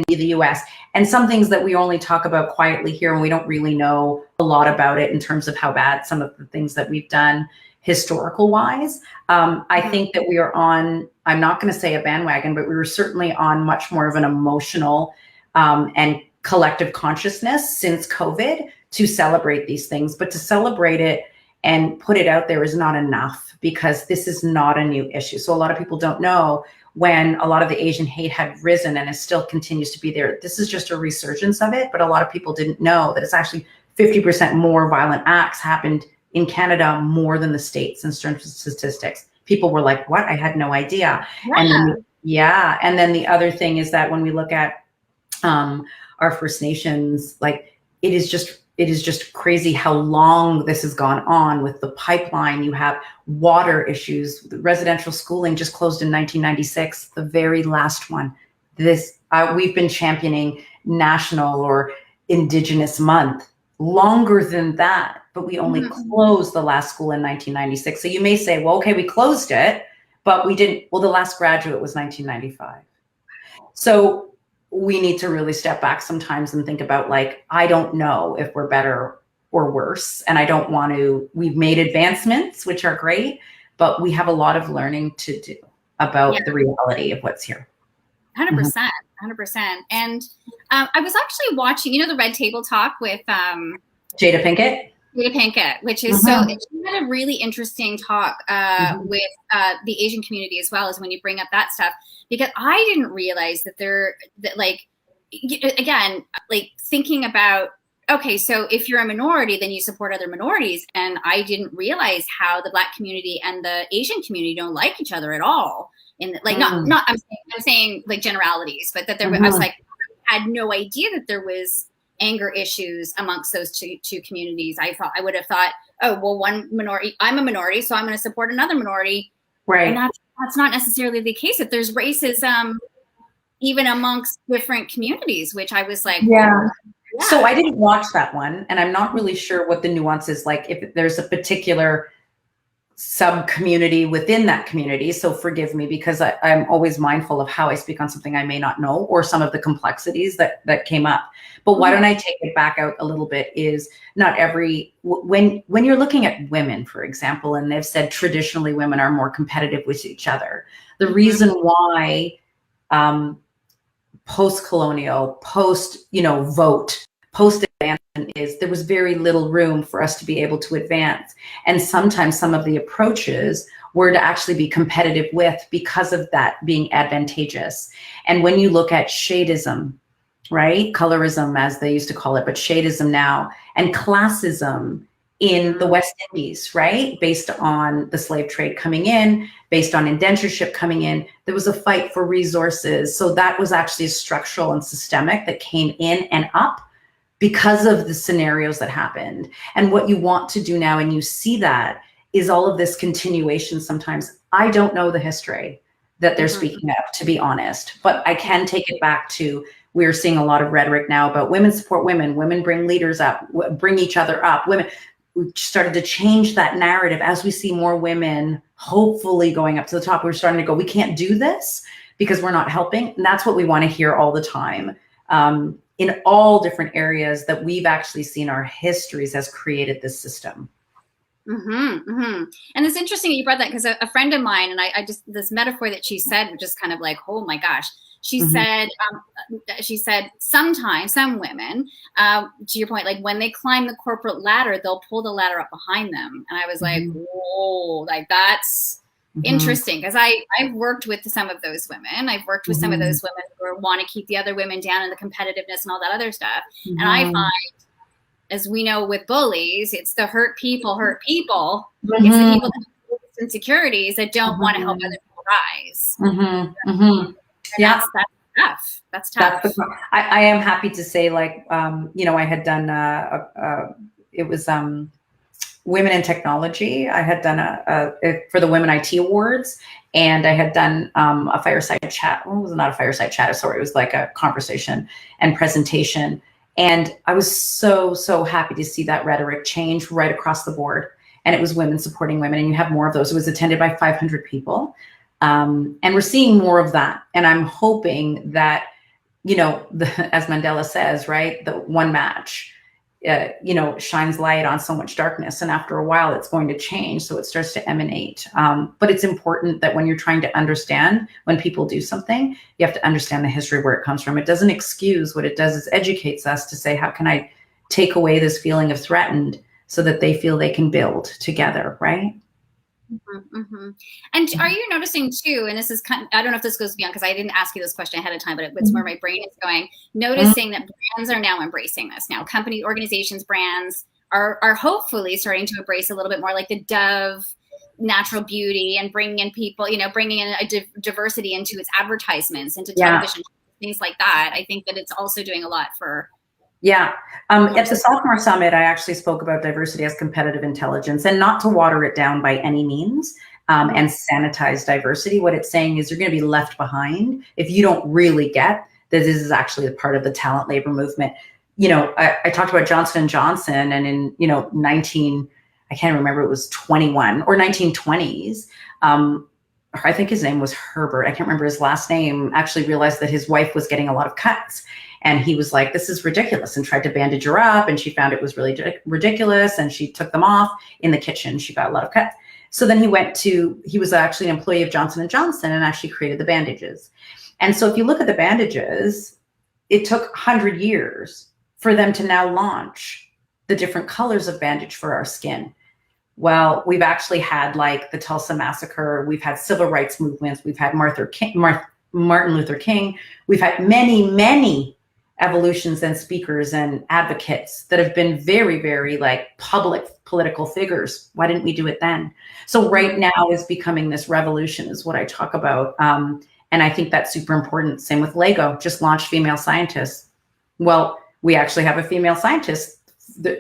the US, and some things that we only talk about quietly here, and we don't really know a lot about it in terms of how bad some of the things that we've done historical wise. I think that we are on, I'm not going to say a bandwagon, but we were certainly on much more of an emotional and collective consciousness since COVID to celebrate these things. But to celebrate it and put it out there is not enough, because this is not a new issue. So a lot of people don't know, when a lot of the Asian hate had risen and it still continues to be there, this is just a resurgence of it. But a lot of people didn't know that it's actually 50% more violent acts happened in Canada more than the States in terms of statistics. people were like, what? I had no idea. Yeah. And then, and then the other thing is that when we look at our First Nations, like it is just crazy how long this has gone on with the pipeline. You have water issues. The residential schooling just closed in 1996, the very last one. We've been championing National or Indigenous Month longer than that, but we only closed the last school in 1996. So you may say, well, okay, we closed it, but we didn't. Well, the last graduate was 1995. So we need to really step back sometimes and think about, like, I don't know if we're better or worse. And I don't want to, we've made advancements, which are great, but we have a lot of learning to do about the reality of what's here. 100%, 100%. And I was actually watching, the Red Table Talk with Jada Pinkett, which is so, she had a really interesting talk with the Asian community as well, as when you bring up that stuff, because I didn't realize that like, again, like thinking about, okay, so if you're a minority, then you support other minorities. And I didn't realize how the Black community and the Asian community don't like each other at all. And like, I'm saying like generalities, but that there, I was like, I had no idea that there was anger issues amongst those two communities. I would have thought, oh, well, one minority, I'm a minority, so I'm going to support another minority. Right. And that's not necessarily the case. If there's racism even amongst different communities, which I was like, yeah. So I didn't watch that one, and I'm not really sure what the nuance is, like if there's a particular sub community within that community. So forgive me, because I'm always mindful of how I speak on something I may not know, or some of the complexities that came up. But why don't I take it back out a little bit, is not every, when you're looking at women, for example, and they've said traditionally women are more competitive with each other. The reason why post-colonial, vote, post-advancement is there was very little room for us to be able to advance. And sometimes some of the approaches were to actually be competitive with, because of that being advantageous. And when you look at shadeism, right? Colorism, as they used to call it, but shadeism now, and classism in the West Indies, right? Based on the slave trade coming in, based on indentureship coming in, there was a fight for resources. So that was actually structural and systemic that came in and up because of the scenarios that happened. And what you want to do now, and you see that, is all of this continuation. Sometimes I don't know the history that they're speaking of, to be honest, but I can take it back to, we're seeing a lot of rhetoric now about women support women, women bring leaders up, bring each other up, women. We've started to change that narrative as we see more women hopefully going up to the top. We're starting to go, we can't do this because we're not helping. And that's what we want to hear all the time. In all different areas that we've actually seen our histories has created this system. And it's interesting that you brought that, because a friend of mine, and I just, this metaphor that she said, just kind of like, oh my gosh. She said sometimes some women, to your point, like when they climb the corporate ladder, they'll pull the ladder up behind them. And I was like, whoa, like that's interesting, because I've worked with some of those women. I've worked with some of those women who want to keep the other women down, and the competitiveness and all that other stuff. And I find, as we know with bullies, it's the hurt people. It's the people that have insecurities that don't want to help other people rise. Yeah, that's tough. I am happy to say, like, I had done it was Women in Technology. I had done for the Women IT Awards, and I had done a fireside chat. Well, it was not a fireside chat, sorry, it was like a conversation and presentation. And I was so happy to see that rhetoric change right across the board. And it was women supporting women, and you have more of those. It was attended by 500 people. And we're seeing more of that. And I'm hoping that, as Mandela says, right, the one match, shines light on so much darkness. And after a while, it's going to change. So it starts to emanate. But it's important that when you're trying to understand, when people do something, you have to understand the history where it comes from. It doesn't excuse. What it does is educates us to say, how can I take away this feeling of threatened so that they feel they can build together, right? And are you noticing too, and this is kind of, I don't know if this goes beyond, because I didn't ask you this question ahead of time, but it's where my brain is going, noticing that brands are now embracing this. Now company, organizations, brands are hopefully starting to embrace a little bit more, like the Dove natural beauty and bringing in people, bringing in a diversity into its advertisements, into television, things like that. I think that it's also doing a lot for. Yeah. At the Sophomore Summit, I actually spoke about diversity as competitive intelligence, and not to water it down by any means, and sanitize diversity. What it's saying is you're going to be left behind if you don't really get that this is actually a part of the talent labor movement. I talked about Johnson & Johnson, and in, I can't remember, it was 21 or 1920s. I think his name was Herbert. I can't remember his last name, actually realized that his wife was getting a lot of cuts. And he was like, this is ridiculous, and tried to bandage her up. And she found it was really ridiculous. And she took them off in the kitchen. She got a lot of cuts. So then he was actually an employee of Johnson & Johnson and actually created the bandages. And so if you look at the bandages, it took 100 years for them to now launch the different colors of bandage for our skin. Well, we've actually had like the Tulsa Massacre. We've had civil rights movements. We've had Martin Luther King. We've had many, many evolutions and speakers and advocates that have been very, very like public political figures. Why didn't we do it then? So right now is becoming this revolution, is what I talk about. And I think that's super important. Same with Lego, just launched female scientists. Well, we actually have a female scientist.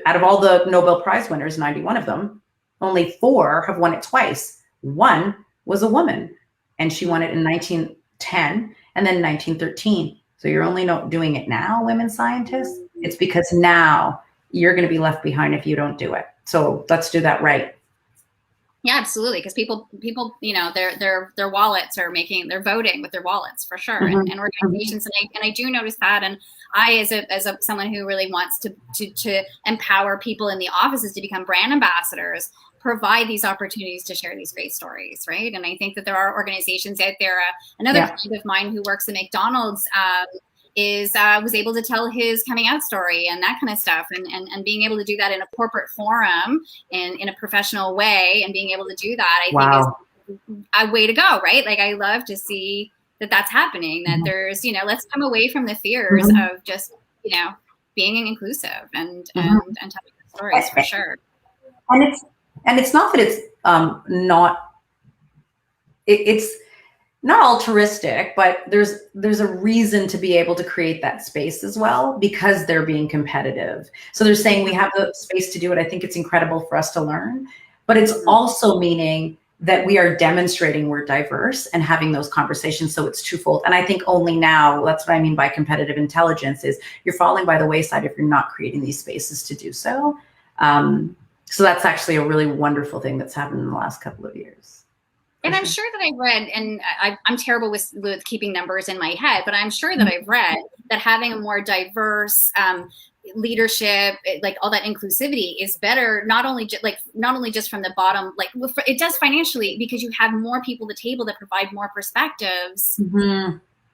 Out of all the Nobel Prize winners, 91 of them, only 4 have won it twice. 1 was a woman, and she won it in 1910 and then 1913. So you're only not doing it now, women scientists. It's because now you're going to be left behind if you don't do it. So let's do that right. Yeah, absolutely. Because people, their wallets are they're voting with their wallets for sure, and organizations. And I do notice that. And I, as someone who really wants to empower people in the offices to become brand ambassadors, provide these opportunities to share these great stories, right? And I think that there are organizations out there. Another friend of mine who works at McDonald's was able to tell his coming out story and that kind of stuff, and being able to do that in a corporate forum and in a professional way, and being able to do that, I think is a way to go, right? Like, I love to see that that's happening, that there's, let's come away from the fears of just, being inclusive and telling stories for sure. And it's not that it's it's not altruistic, but there's a reason to be able to create that space as well, because they're being competitive. So they're saying we have the space to do it. I think it's incredible for us to learn, but it's also meaning that we are demonstrating we're diverse and having those conversations. So it's twofold. And I think only now, that's what I mean by competitive intelligence, is you're falling by the wayside if you're not creating these spaces to do so. So that's actually a really wonderful thing that's happened in the last couple of years. And I'm sure that I've read, and I'm terrible with keeping numbers in my head, but I'm sure that I've read that having a more diverse leadership, like all that inclusivity, is better, not only just from the bottom, like it does financially, because you have more people at the table that provide more perspectives.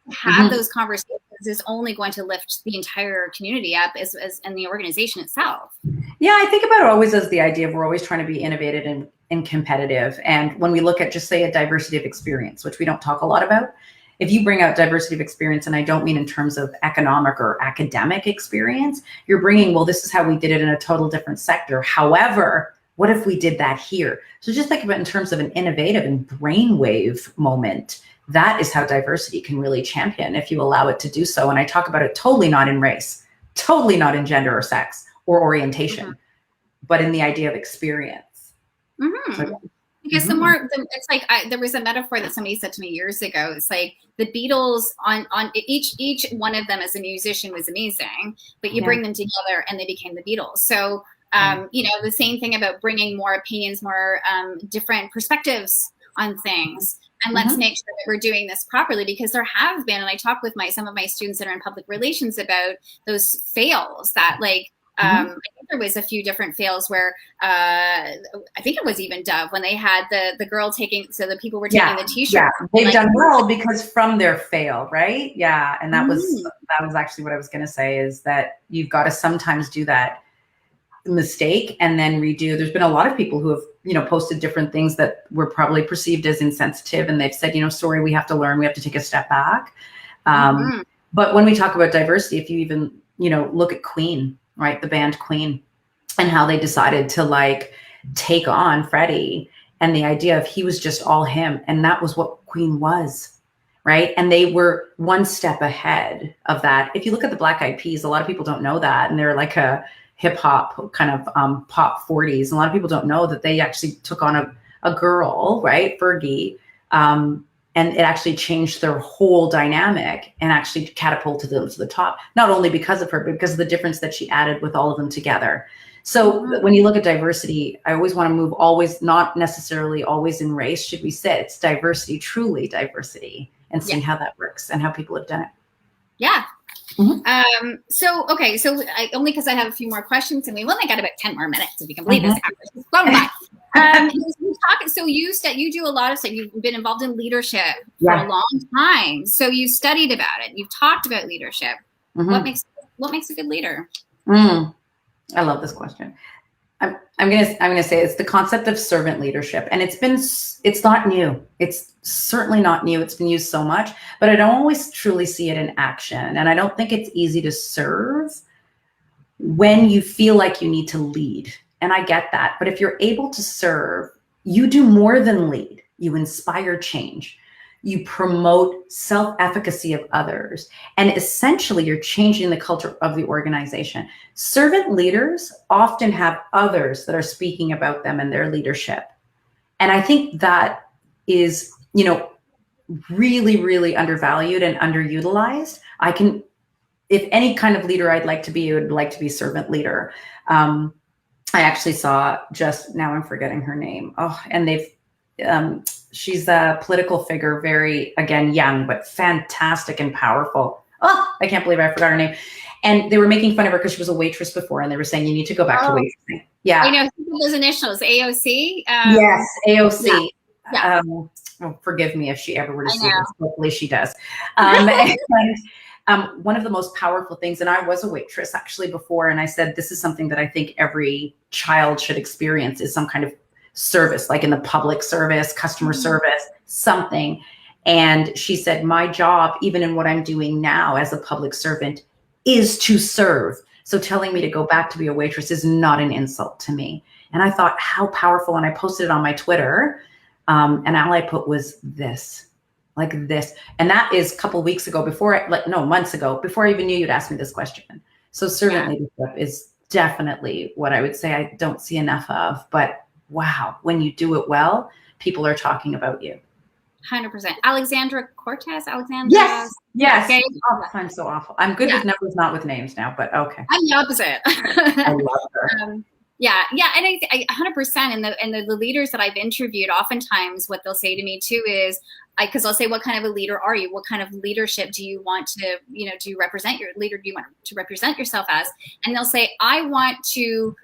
Have those conversations is only going to lift the entire community up as and the organization itself. Yeah, I think about it always as the idea of we're always trying to be innovative and competitive. And when we look at, just say, a diversity of experience, which we don't talk a lot about, if you bring out diversity of experience, and I don't mean in terms of economic or academic experience, you're bringing, well, this is how we did it in a total different sector. However, what if we did that here? So just think of it in terms of an innovative and brainwave moment. That is how diversity can really champion, if you allow it to do so. And I talk about it totally not in race, totally not in gender or sex or orientation, but in the idea of experience. So, because it's like, there was a metaphor that somebody said to me years ago. It's like the Beatles, on each one of them as a musician was amazing, but you bring them together and they became the Beatles. So, the same thing about bringing more opinions, more different perspectives on things. And let's make sure that we're doing this properly, because there have been, and I talk with some of my students that are in public relations about those fails that, like, I think there was a few different fails where I think it was even Dove, when they had the girl taking, so the people were taking the t-shirt. Yeah, they've done well because from their fail, right? Yeah, and that was actually what I was going to say, is that you've got to sometimes do that mistake and then redo. There's been a lot of people who have, posted different things that were probably perceived as insensitive, and they've said, sorry, we have to learn, we have to take a step back. But when we talk about diversity, if you even, look at Queen, right, the band Queen, and how they decided to like take on Freddie and the idea of he was just all him. And that was what Queen was, right? And they were one step ahead of that. If you look at the Black Eyed Peas, a lot of people don't know that. And they're like a hip hop kind of pop 40s. And a lot of people don't know that they actually took on a girl, right? Fergie. And it actually changed their whole dynamic and actually catapulted them to the top, not only because of her, but because of the difference that she added with all of them together. So when you look at diversity, I always want to move always, not necessarily always in race, should we say it's diversity, truly diversity, and seeing how that works and how people have done it. Yeah. So only because I have a few more questions, and we've only got about 10 more minutes, if you can believe this. It's flown by. So you do a lot of stuff. You've been involved in leadership for a long time. So you studied about it. You've talked about leadership. What makes a good leader? I love this question. I'm gonna say it's the concept of servant leadership, and it's not new. It's certainly not new. It's been used so much, but I don't always truly see it in action, and I don't think it's easy to serve when you feel like you need to lead. And I get that, but if you're able to serve, you do more than lead. You inspire change. You promote self-efficacy of others. And essentially, you're changing the culture of the organization. Servant leaders often have others that are speaking about them and their leadership. And I think that is, really, really undervalued and underutilized. If any kind of leader I'd like to be, I would like to be servant leader. I actually saw now I'm forgetting her name. She's a political figure, very, again, young, but fantastic and powerful. I can't believe I forgot her name. And they were making fun of her because she was a waitress before, and they were saying, you need to go back to waitressing. Yeah. I know those initials, AOC. Yes, AOC. Yeah. Well, forgive me if she ever were to see this. Hopefully she does. One of the most powerful things, and I was a waitress actually before, and I said, this is something that I think every child should experience, is some kind of service, like in the public service, customer service, something. And she said, my job, even in what I'm doing now as a public servant, is to serve. So telling me to go back to be a waitress is not an insult to me. And I thought, how powerful. And I posted it on my Twitter. And all I put was this. Like this. And that is a couple of weeks ago, months ago, before I even knew you'd ask me this question. So servant leadership is definitely what I would say I don't see enough of. But wow, when you do it well, people are talking about you. 100%. Alexandra Cortez? Yes. Okay. Oh, I'm so awful. I'm good with numbers, not with names now, but okay. I'm the opposite. I love her. Yeah, and I 100%. And the leaders that I've interviewed, oftentimes what they'll say to me too is, because I'll say, what kind of a leader are you? What kind of leadership do you want to, do you represent your leader? Do you want to represent yourself as? And they'll say, I want to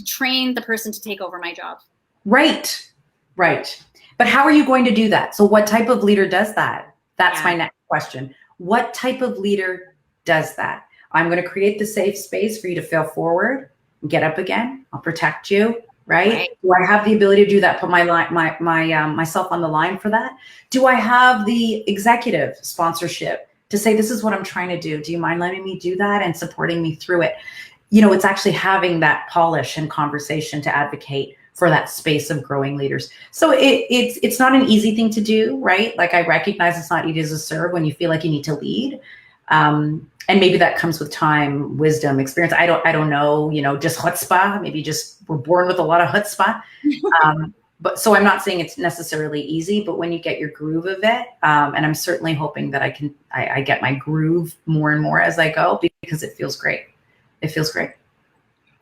train the person to take over my job. Right. But how are you going to do that? So what type of leader does that? That's my next question. What type of leader does that? I'm going to create the safe space for you to fail forward, get up again. I'll protect you. Right? Do I have the ability to do that? Put myself on the line for that? Do I have the executive sponsorship to say, this is what I'm trying to do? Do you mind letting me do that and supporting me through it? It's actually having that polish and conversation to advocate for that space of growing leaders. So it's not an easy thing to do, right? Like, I recognize it's not easy to serve when you feel like you need to lead. And maybe that comes with time, wisdom, experience. I don't know, just chutzpah. Maybe just we're born with a lot of chutzpah. But so I'm not saying it's necessarily easy, but when you get your groove of it, and I'm certainly hoping that I get my groove more and more as I go, because it feels great. It feels great.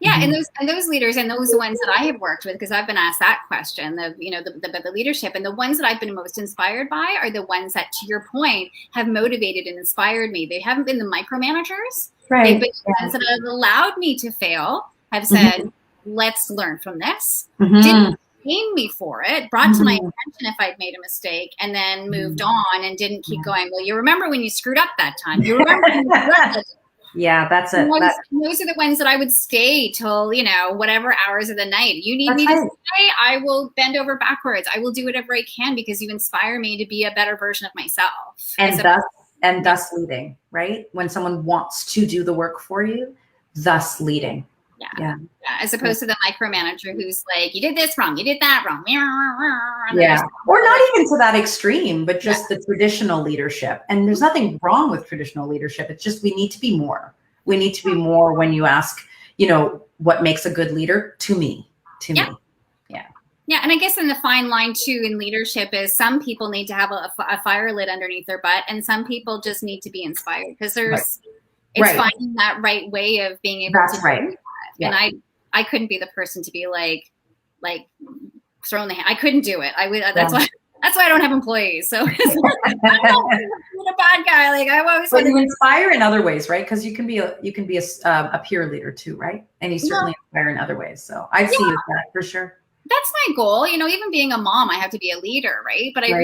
Yeah, and those leaders, and those ones that I have worked with, because I've been asked that question, the leadership, and the ones that I've been most inspired by are the ones that, to your point, have motivated and inspired me. They haven't been the micromanagers. Right. They've been the ones that have allowed me to fail, have said, let's learn from this. Didn't shame me for it, brought to my attention if I'd made a mistake, and then moved on and didn't keep going, well, you remember when you screwed up that time. You remember when you that. Yeah, that's it. Those are the ones that I would stay till, whatever hours of the night. You need me to stay, I will bend over backwards. I will do whatever I can because you inspire me to be a better version of myself. And thus leading, right? When someone wants to do the work for you, thus leading. Yeah. As opposed to the micromanager who's like, you did this wrong, you did that wrong. Yeah. Or not even to that extreme, but just the traditional leadership. And there's nothing wrong with traditional leadership. It's just we need to be more. We need to be more when you ask, what makes a good leader to me. Yeah. Yeah, and I guess in the fine line too in leadership is some people need to have a fire lit underneath their butt, and some people just need to be inspired because it's finding that right way of being able to do that. Yeah. And I couldn't be the person to be like throwing the hand. I couldn't do it. I would. That's why I don't have employees. So I'm not a bad guy. Like I always. But you inspire in other ways, right? Because you can be a peer leader too, right? And you certainly inspire in other ways. So I see that for sure. That's my goal. Even being a mom, I have to be a leader, right? But I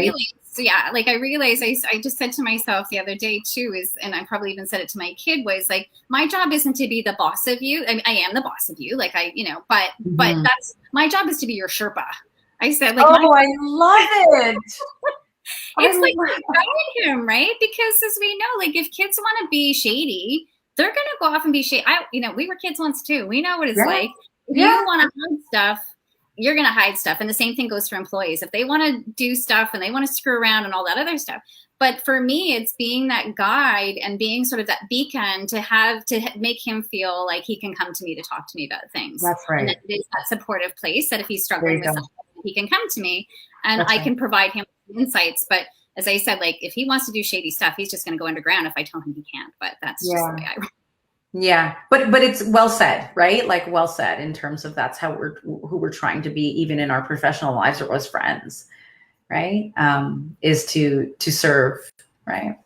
realized I just said to myself the other day too and I probably even said it to my kid was like, my job isn't to be the boss of you. I mean, I am the boss of you. Like but that's my job is to be your Sherpa. I said like, I love it. It's like guiding him, right? Because as we know, like if kids want to be shady, they're going to go off and be shady. We were kids once too. We know what it's like. If you want to hide stuff, you're going to hide stuff. And the same thing goes for employees. If they want to do stuff and they want to screw around and all that other stuff. But for me, it's being that guide and being sort of that beacon to make him feel like he can come to me to talk to me about things. That's right. And that it is that supportive place that if he's struggling with something, he can come to me and I can provide him insights. But as I said, like if he wants to do shady stuff, he's just going to go underground if I tell him he can't. But that's just the way I. Yeah, but it's well said, right? Like well said in terms of that's who we're trying to be, even in our professional lives or as friends, right? Is to serve, right?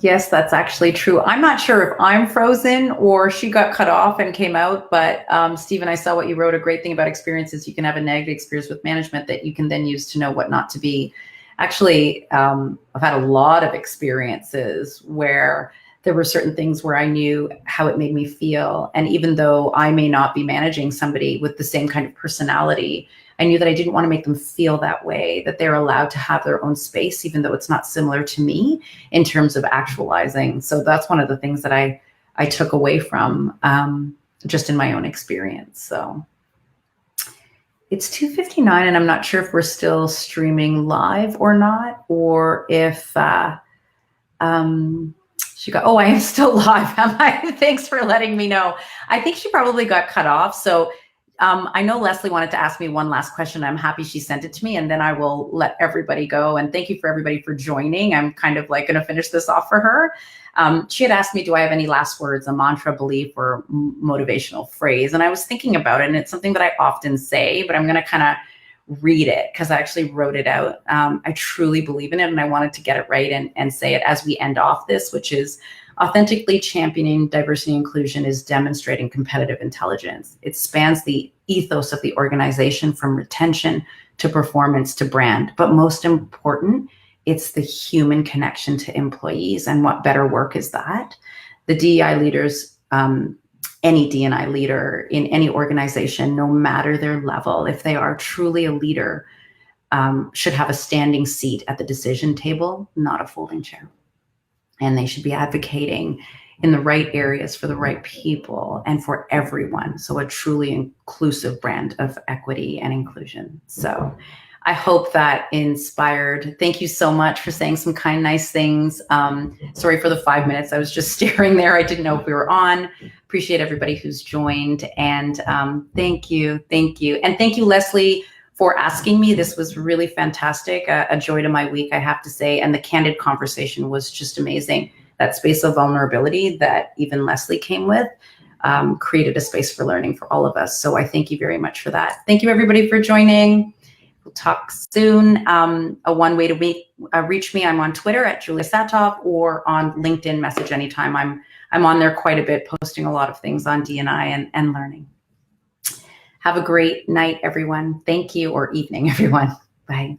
Yes, that's actually true. I'm not sure if I'm frozen or she got cut off and came out, but Stephen, I saw what you wrote. A great thing about experiences, you can have a negative experience with management that you can then use to know what not to be. Actually, I've had a lot of experiences where there were certain things where I knew how it made me feel. And even though I may not be managing somebody with the same kind of personality, I knew that I didn't want to make them feel that way, that they're allowed to have their own space, even though it's not similar to me in terms of actualizing. So that's one of the things that I took away from just in my own experience. So it's 2:59 and I'm not sure if we're still streaming live or not, or if she got, I am still live. Am I? Thanks for letting me know. I think she probably got cut off. So I know Leslie wanted to ask me one last question. I'm happy she sent it to me, and then I will let everybody go. And thank you for everybody for joining. I'm kind of like going to finish this off for her. She had asked me, do I have any last words, a mantra, belief, or motivational phrase? And I was thinking about it, and it's something that I often say, but I'm going to kind of read it because I actually wrote it out. I truly believe in it, and I wanted to get it right and say it as we end off this, which is authentically championing diversity and inclusion is demonstrating competitive intelligence. It spans the ethos of the organization from retention to performance to brand. But most important, it's the human connection to employees. And what better work is that? The DEI leaders, any D&I leader in any organization, no matter their level, if they are truly a leader, should have a standing seat at the decision table, not a folding chair. And they should be advocating in the right areas for the right people and for everyone. So a truly inclusive brand of equity and inclusion. So I hope that inspired. Thank you so much for saying some kind, nice things. Sorry for the 5 minutes. I was just staring there. I didn't know if we were on. Appreciate everybody who's joined. And thank you. Thank you. And thank you, Leslie, for asking me. This was really fantastic, a joy to my week, I have to say. And the candid conversation was just amazing. That space of vulnerability that even Leslie came with created a space for learning for all of us. So I thank you very much for that. Thank you, everybody, for joining. We'll talk soon. One way to reach me, I'm on Twitter at Julia Satov or on LinkedIn, message anytime. I'm on there quite a bit, posting a lot of things on D&I and learning. Have a great night, everyone. Thank you, or evening, everyone. Bye.